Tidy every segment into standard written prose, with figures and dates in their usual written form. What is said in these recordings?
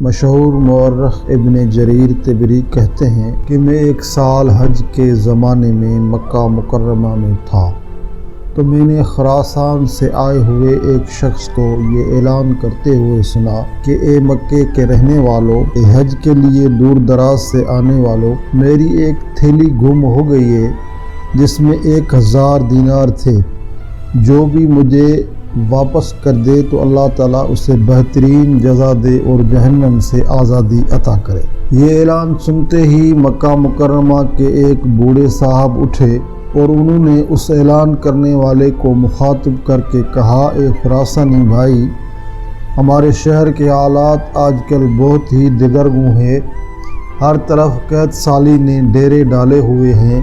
مشہور مورخ ابن جریر طبری کہتے ہیں کہ میں ایک سال حج کے زمانے میں مکہ مکرمہ میں تھا تو میں نے خراسان سے آئے ہوئے ایک شخص کو یہ اعلان کرتے ہوئے سنا کہ اے مکے کے رہنے والوں، اے حج کے لیے دور دراز سے آنے والوں، میری ایک تھیلی گم ہو گئی ہے جس میں 1000 دینار تھے۔ جو بھی مجھے واپس کر دے تو اللہ تعالیٰ اسے بہترین جزا دے اور جہنم سے آزادی عطا کرے۔ یہ اعلان سنتے ہی مکہ مکرمہ کے ایک بوڑھے صاحب اٹھے اور انہوں نے اس اعلان کرنے والے کو مخاطب کر کے کہا، اے خراسانی بھائی، ہمارے شہر کے حالات آج کل بہت ہی دگرگوں ہیں۔ ہر طرف قید سالی نے ڈیرے ڈالے ہوئے ہیں،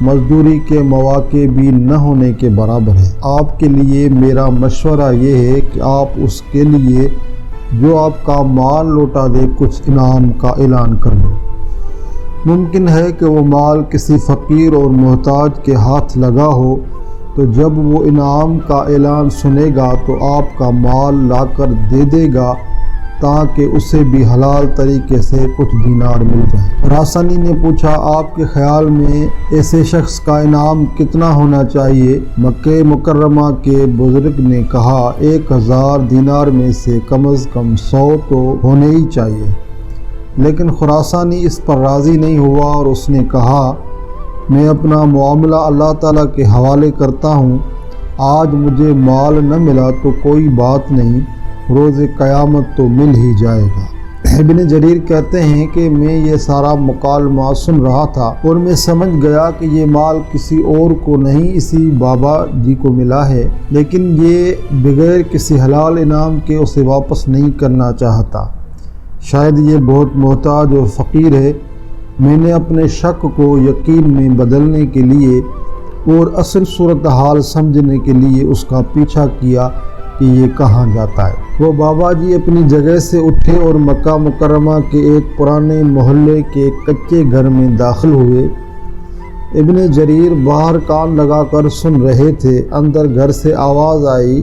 مزدوری کے مواقع بھی نہ ہونے کے برابر ہے۔ آپ کے لیے میرا مشورہ یہ ہے کہ آپ اس کے لیے جو آپ کا مال لوٹا دے کچھ انعام کا اعلان کر دو۔ ممکن ہے کہ وہ مال کسی فقیر اور محتاج کے ہاتھ لگا ہو، تو جب وہ انعام کا اعلان سنے گا تو آپ کا مال لا کر دے دے گا تاکہ اسے بھی حلال طریقے سے کچھ دینار مل جائے۔ خراسانی نے پوچھا، آپ کے خیال میں ایسے شخص کا انعام کتنا ہونا چاہیے؟ مکہ مکرمہ کے بزرگ نے کہا، 1000 دینار میں سے کم از کم 100 تو ہونے ہی چاہیے۔ لیکن خراسانی اس پر راضی نہیں ہوا اور اس نے کہا، میں اپنا معاملہ اللہ تعالیٰ کے حوالے کرتا ہوں، آج مجھے مال نہ ملا تو کوئی بات نہیں، روز قیامت تو مل ہی جائے گا۔ ابن جریر کہتے ہیں کہ میں یہ سارا مکالمہ سن رہا تھا اور میں سمجھ گیا کہ یہ مال کسی اور کو نہیں، اسی بابا جی کو ملا ہے، لیکن یہ بغیر کسی حلال انعام کے اسے واپس نہیں کرنا چاہتا۔ شاید یہ بہت محتاج اور فقیر ہے۔ میں نے اپنے شک کو یقین میں بدلنے کے لیے اور اصل صورتحال سمجھنے کے لیے اس کا پیچھا کیا کہ یہ کہاں جاتا ہے۔ وہ بابا جی اپنی جگہ سے اٹھے اور مکہ مکرمہ کے ایک پرانے محلے کے کچے گھر میں داخل ہوئے۔ ابن جریر باہر کان لگا کر سن رہے تھے۔ اندر گھر سے آواز آئی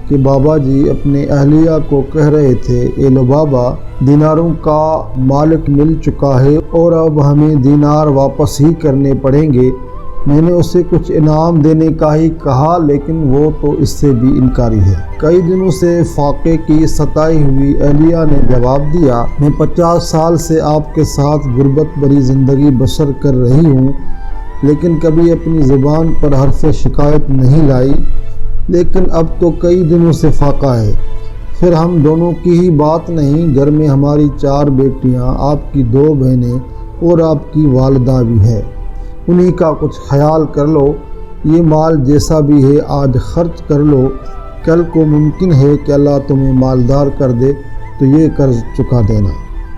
کہ بابا جی اپنے اہلیہ کو کہہ رہے تھے، اے لبابا، دیناروں کا مالک مل چکا ہے اور اب ہمیں دینار واپس ہی کرنے پڑیں گے۔ میں نے اسے کچھ انعام دینے کا ہی کہا لیکن وہ تو اس سے بھی انکاری ہے۔ کئی دنوں سے فاقے کی ستائی ہوئی اہلیہ نے جواب دیا، میں 50 سال سے آپ کے ساتھ غربت بری زندگی بسر کر رہی ہوں، لیکن کبھی اپنی زبان پر حرف شکایت نہیں لائی، لیکن اب تو کئی دنوں سے فاقہ ہے۔ پھر ہم دونوں کی ہی بات نہیں، گھر میں ہماری 4 بیٹیاں، آپ کی 2 بہنیں اور آپ کی والدہ بھی ہے، انہی کا کچھ خیال کر لو۔ یہ مال جیسا بھی ہے آج خرچ کر لو، کل کو ممکن ہے کہ اللہ تمہیں مالدار کر دے تو یہ قرض چکا دینا۔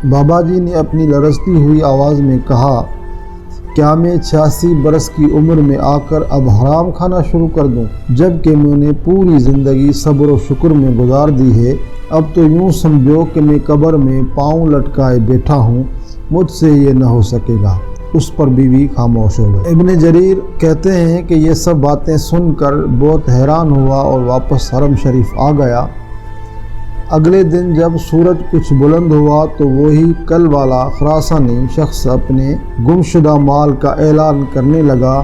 بابا جی نے اپنی لرزتی ہوئی آواز میں کہا، کیا میں 86 برس کی عمر میں آ کر اب حرام کھانا شروع کر دوں، جب کہ میں نے پوری زندگی صبر و شکر میں گزار دی ہے؟ اب تو یوں سمجھو کہ میں قبر میں پاؤں لٹکائے بیٹھا ہوں، مجھ سے یہ نہ ہو سکے گا۔ اس پر بیوی خاموش ہو گئی۔ ابن جریر کہتے ہیں کہ یہ سب باتیں سن کر بہت حیران ہوا اور واپس حرم شریف آ گیا۔ اگلے دن جب سورج کچھ بلند ہوا تو وہی کل والا خراسانی شخص اپنے گمشدہ مال کا اعلان کرنے لگا۔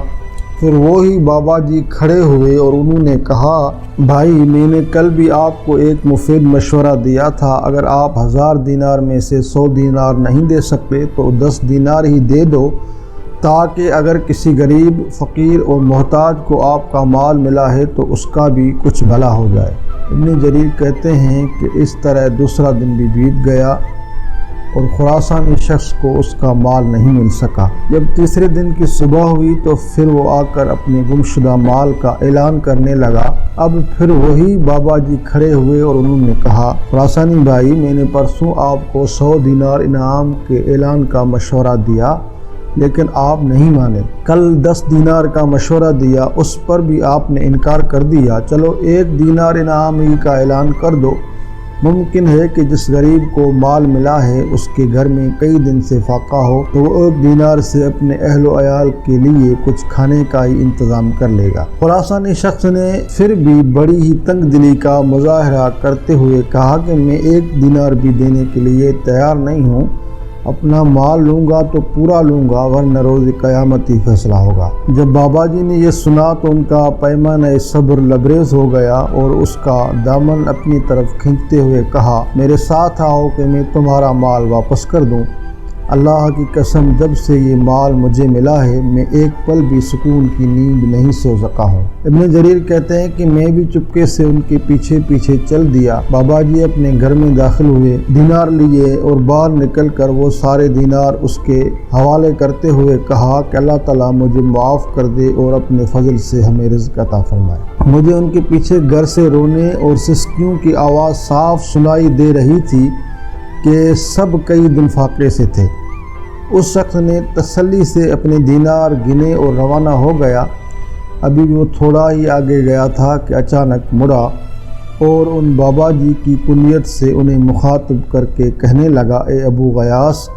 پھر وہی بابا جی کھڑے ہوئے اور انہوں نے کہا، بھائی، میں نے کل بھی آپ کو ایک مفید مشورہ دیا تھا، اگر آپ 1000 دینار میں سے 100 دینار نہیں دے سکتے تو 10 دینار ہی دے دو، تاکہ اگر کسی غریب، فقیر اور محتاج کو آپ کا مال ملا ہے تو اس کا بھی کچھ بھلا ہو جائے۔ ابن جریر کہتے ہیں کہ اس طرح دوسرا دن بھی بیت گیا اور خراسانی شخص کو اس کا مال نہیں مل سکا۔ جب تیسرے دن کی صبح ہوئی تو پھر وہ آ کر اپنے گمشدہ مال کا اعلان کرنے لگا۔ اب پھر وہی بابا جی کھڑے ہوئے اور انہوں نے کہا، خراسانی بھائی، میں نے پرسوں آپ کو 100 دینار انعام کے اعلان کا مشورہ دیا لیکن آپ نہیں مانے۔ کل 10 دینار کا مشورہ دیا، اس پر بھی آپ نے انکار کر دیا۔ چلو 1 دینار انعام ہی کا اعلان کر دو۔ ممکن ہے کہ جس غریب کو مال ملا ہے اس کے گھر میں کئی دن سے فاقہ ہو تو وہ 1 دینار سے اپنے اہل و عیال کے لیے کچھ کھانے کا ہی انتظام کر لے گا۔ خراسانی شخص نے پھر بھی بڑی ہی تنگ دلی کا مظاہرہ کرتے ہوئے کہا کہ میں 1 دینار بھی دینے کے لیے تیار نہیں ہوں، اپنا مال لوں گا تو پورا لوں گا ورنہ روز قیامت ہی فیصلہ ہوگا۔ جب بابا جی نے یہ سنا تو ان کا پیمانہ صبر لبریز ہو گیا اور اس کا دامن اپنی طرف کھینچتے ہوئے کہا، میرے ساتھ آؤ کہ میں تمہارا مال واپس کر دوں۔ اللہ کی قسم جب سے یہ مال مجھے ملا ہے میں ایک پل بھی سکون کی نیند نہیں سو سکا ہوں۔ ابن جریر کہتے ہیں کہ میں بھی چپکے سے ان کے پیچھے پیچھے چل دیا۔ بابا جی اپنے گھر میں داخل ہوئے، دینار لیے اور باہر نکل کر وہ سارے دینار اس کے حوالے کرتے ہوئے کہا کہ اللہ تعالیٰ مجھے معاف کر دے اور اپنے فضل سے ہمیں رزق عطا فرمائے۔ مجھے ان کے پیچھے گھر سے رونے اور سسکیوں کی آواز صاف سنائی دے رہی تھی کہ سب کئی دن فاقے سے تھے۔ اس شخص نے تسلی سے اپنے دینار گنے اور روانہ ہو گیا۔ ابھی وہ تھوڑا ہی آگے گیا تھا کہ اچانک مڑا اور ان بابا جی کی کنیت سے انہیں مخاطب کر کے کہنے لگا، اے ابو غیاث،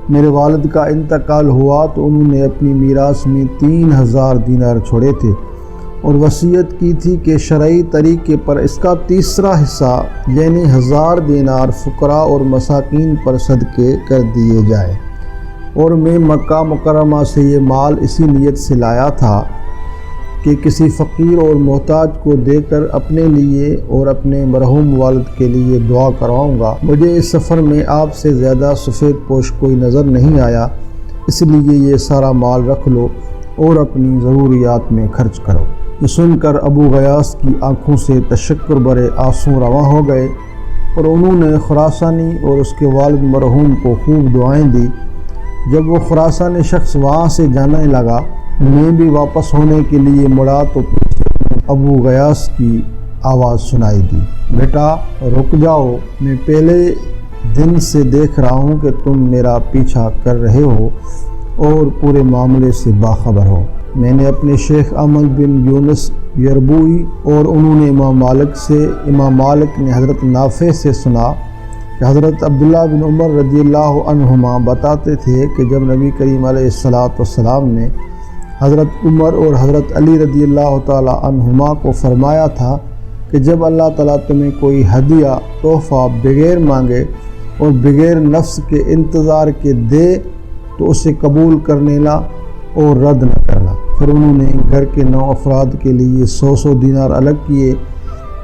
میرے والد کا انتقال ہوا تو انہوں نے اپنی میراث میں 3000 دینار چھوڑے تھے اور وصیت کی تھی کہ شرعی طریقے پر اس کا تیسرا حصہ یعنی 1000 دینار فقراء اور مساکین پر صدقے کر دیے جائے، اور میں مکہ مکرمہ سے یہ مال اسی نیت سے لایا تھا کہ کسی فقیر اور محتاج کو دے کر اپنے لیے اور اپنے مرحوم والد کے لیے دعا کرواؤں گا۔ مجھے اس سفر میں آپ سے زیادہ سفید پوش کوئی نظر نہیں آیا، اس لیے یہ سارا مال رکھ لو اور اپنی ضروریات میں خرچ کرو۔ یہ سن کر ابو غیاث کی آنکھوں سے تشکر بھرے آنسو رواں ہو گئے اور انہوں نے خراسانی اور اس کے والد مرحوم کو خوب دعائیں دی۔ جب وہ خراسانی شخص وہاں سے جانے لگا، میں بھی واپس ہونے کے لیے مڑا تو پیچھے ابو غیاث کی آواز سنائی دی، بیٹا رک جاؤ، میں پہلے دن سے دیکھ رہا ہوں کہ تم میرا پیچھا کر رہے ہو اور پورے معاملے سے باخبر ہو۔ میں نے اپنے شیخ احمد بن یونس یربوئی اور انہوں نے امام مالک نے حضرت نافع سے سنا کہ حضرت عبداللہ بن عمر رضی اللہ عنہما بتاتے تھے کہ جب نبی کریم علیہ السلام نے حضرت عمر اور حضرت علی رضی اللہ تعالی عنہما کو فرمایا تھا کہ جب اللہ تعالیٰ تمہیں کوئی ہدیہ تحفہ بغیر مانگے اور بغیر نفس کے انتظار کے دے تو اسے قبول کر لینا اور رد نہ کرنا۔ پھر انہوں نے گھر کے 9 افراد کے لیے 100 دینار الگ کیے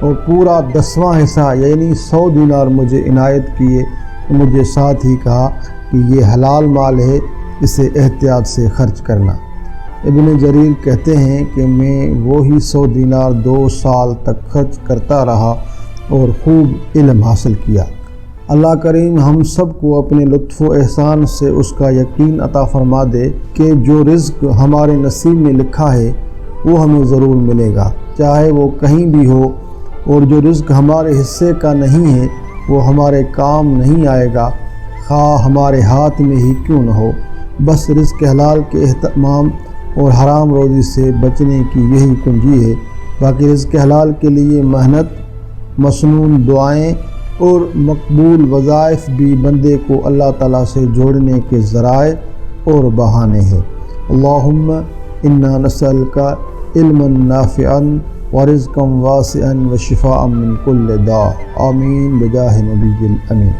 اور پورا 10واں حصہ یعنی 100 دینار مجھے عنایت کیے۔ مجھے ساتھ ہی کہا کہ یہ حلال مال ہے، اسے احتیاط سے خرچ کرنا۔ ابن جریر کہتے ہیں کہ میں وہی 100 دینار 2 سال تک خرچ کرتا رہا اور خوب علم حاصل کیا۔ اللہ کریم ہم سب کو اپنے لطف و احسان سے اس کا یقین عطا فرما دے کہ جو رزق ہمارے نصیب میں لکھا ہے وہ ہمیں ضرور ملے گا، چاہے وہ کہیں بھی ہو، اور جو رزق ہمارے حصے کا نہیں ہے وہ ہمارے کام نہیں آئے گا، خواہ ہمارے ہاتھ میں ہی کیوں نہ ہو۔ بس رزق حلال کے اہتمام اور حرام روزی سے بچنے کی یہی کنجی ہے۔ باقی رزق حلال کے لیے محنت، مسنون دعائیں اور مقبول وظائف بھی بندے کو اللہ تعالیٰ سے جوڑنے کے ذرائع اور بہانے ہیں۔ اللہم انا نسألک علما نافعا ورزقا واسعا وشفاء من کل داء، آمین بجاہ نبی الامین۔